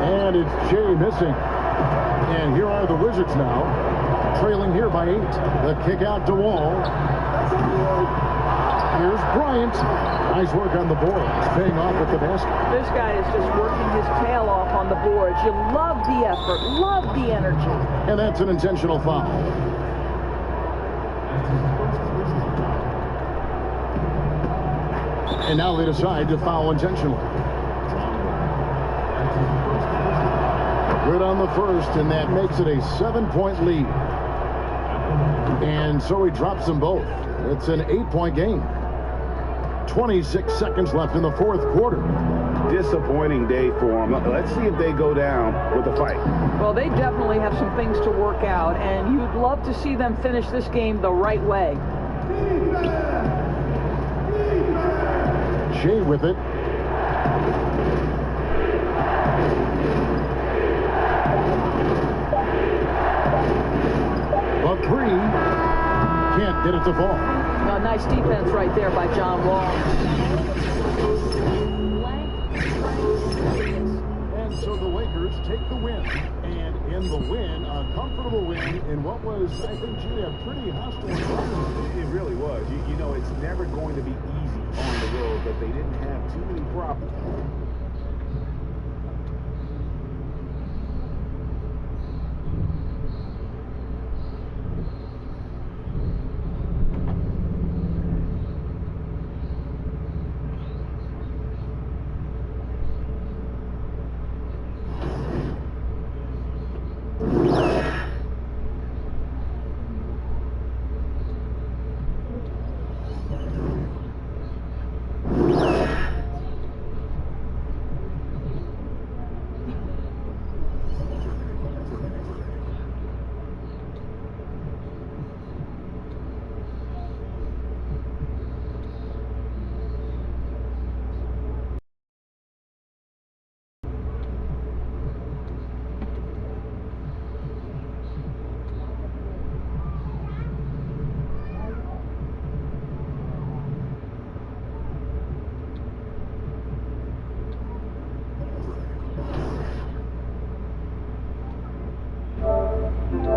And it's Shea missing. And here are the Wizards now, trailing here by 8. The kick out to Wall. Here's Bryant. Nice work on the boards, paying off with the basket. This guy is just working his tail off on the boards. You love the effort, love the energy. And that's an intentional foul. And now they decide to foul intentionally. Good on the first, and that makes it a 7-point lead. And so he drops them both. It's an 8-point game. 26 seconds left in the fourth quarter. Disappointing day for them. Let's see if they go down with a fight. Well, they definitely have some things to work out, and you'd love to see them finish this game the right way. Shea with it. But 3 can't get it to fall. Well, nice defense right there by John Wall. And so the Lakers take the win. And in the win, a comfortable win in what was, I think, Jimmy, a pretty hostile environment. It really was. You know, it's never going to be easy on the road, but they didn't have too many problems.